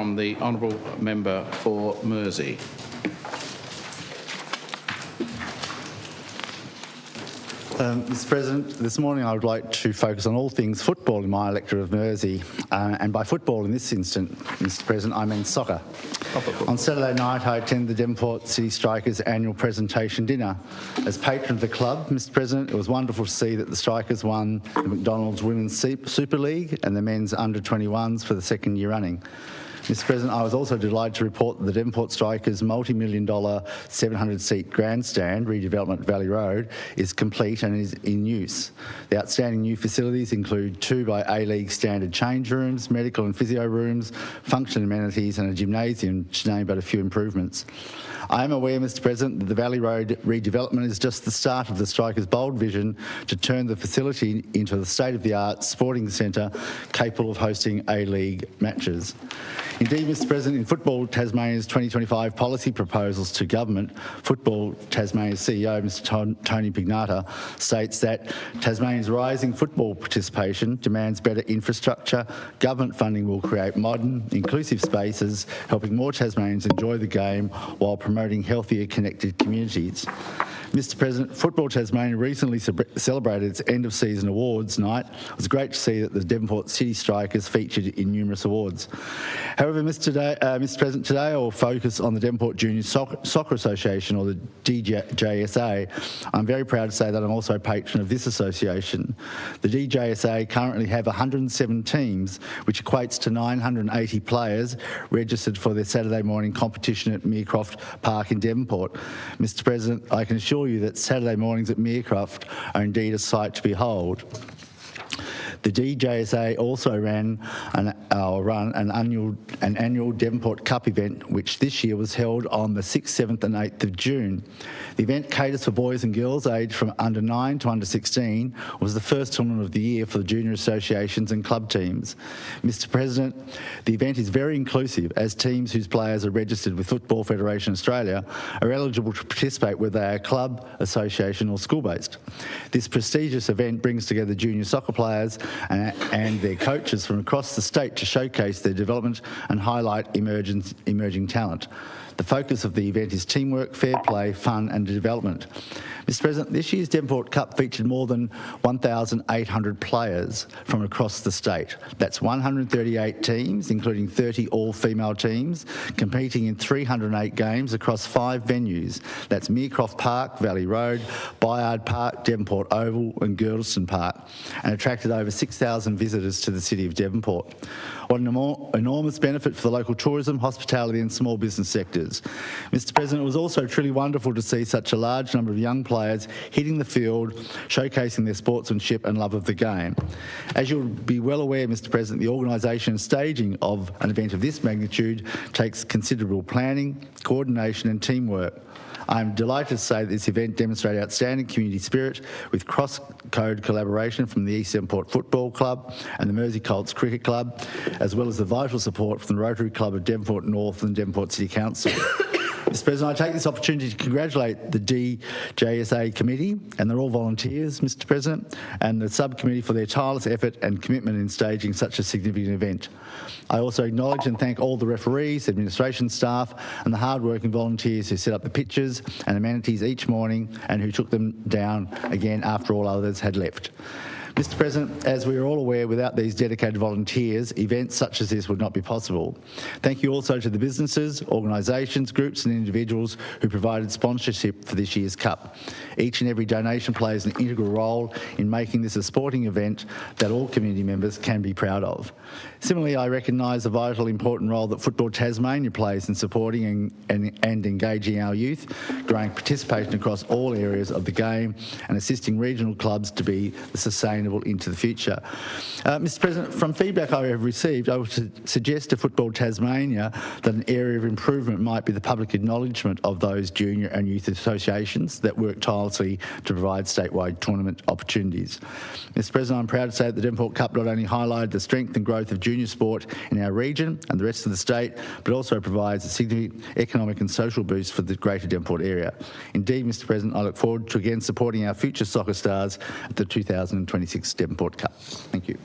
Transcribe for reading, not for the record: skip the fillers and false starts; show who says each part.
Speaker 1: from the Honourable Member for Mersey.
Speaker 2: Mr President, this morning I would like to focus on all things football in my electorate of Mersey. And by football in this instance, Mr President, I mean soccer. On Saturday night, I attended the Devonport City Strikers annual presentation dinner. As patron of the club, Mr President, it was wonderful to see that the Strikers won the McDonald's Women's Super League and the men's under-21s for the second year running. Mr President, I was also delighted to report that the Devonport Strikers multi-million-dollar 700-seat grandstand redevelopment Valley Road is complete and is in use. The outstanding new facilities include 2 by A-League standard change rooms, medical and physio rooms, function amenities and a gymnasium, to name but a few improvements. I am aware, Mr President, that the Valley Road redevelopment is just the start of the Strikers' bold vision to turn the facility into the state-of-the-art sporting centre capable of hosting A-League matches. Indeed, Mr President, in Football Tasmania's 2025 policy proposals to government, Football Tasmania's CEO, Mr Tony Pignata, states that Tasmania's rising football participation demands better infrastructure. Government funding will create modern, inclusive spaces, helping more Tasmanians enjoy the game while promoting healthier, connected communities. Mr President, Football Tasmania recently celebrated its end-of-season awards night. It was great to see that the Devonport City Strikers featured in numerous awards. However, Mr President, today I will focus on the Devonport Junior Soccer Association, or the DJSA. I'm very proud to say that I'm also a patron of this association. The DJSA currently have 107 teams, which equates to 980 players registered for their Saturday morning competition at Merecroft Park in Devonport. Mr President, I can assure you that Saturday mornings at Merecroft are indeed a sight to behold. The DJSA also ran an annual Devonport Cup event, which this year was held on the 6th, 7th and 8th of June. The event caters for boys and girls aged from under 9 to under 16, was the first tournament of the year for the junior associations and club teams. Mr President, the event is very inclusive, as teams whose players are registered with Football Federation Australia are eligible to participate whether they are club, association or school-based. This prestigious event brings together junior soccer players and their coaches from across the state to showcase their development and highlight emerging talent. The focus of the event is teamwork, fair play, fun and development. Mr President, this year's Devonport Cup featured more than 1,800 players from across the state. That's 138 teams, including 30 all-female teams, competing in 308 games across 5 venues. That's Merecroft Park, Valley Road, Bayard Park, Devonport Oval and Girdleston Park, and attracted over 6,000 visitors to the city of Devonport. What an enormous benefit for the local tourism, hospitality and small business sectors. Mr President, it was also truly wonderful to see such a large number of young players hitting the field, showcasing their sportsmanship and love of the game. As you'll be well aware, Mr President, the organisation and staging of an event of this magnitude takes considerable planning, coordination and teamwork. I'm delighted to say that this event demonstrated outstanding community spirit with cross-code collaboration from the East Devonport Football Club and the Mersey Colts Cricket Club, as well as the vital support from the Rotary Club of Devonport North and Devonport City Council. Mr President, I take this opportunity to congratulate the DJSA committee, and they're all volunteers, Mr President, and the subcommittee for their tireless effort and commitment in staging such a significant event. I also acknowledge and thank all the referees, administration staff and the hard-working volunteers who set up the pitches and amenities each morning and who took them down again after all others had left. Mr President, as we are all aware, without these dedicated volunteers, events such as this would not be possible. Thank you also to the businesses, organisations, groups and individuals who provided sponsorship for this year's Cup. Each and every donation plays an integral role in making this a sporting event that all community members can be proud of. Similarly, I recognise the vital important role that Football Tasmania plays in supporting and engaging our youth, growing participation across all areas of the game and assisting regional clubs to be sustainable into the future. Mr President, from feedback I have received, I would suggest to Football Tasmania that an area of improvement might be the public acknowledgement of those junior and youth associations that work tirelessly to provide statewide tournament opportunities. Mr President, I'm proud to say that the Devonport Cup not only highlighted the strength and growth of junior sport in our region and the rest of the state, but also provides a significant economic and social boost for the greater Devonport area. Indeed, Mr President, I look forward to again supporting our future soccer stars at the 2026 Devonport Cup. Thank you.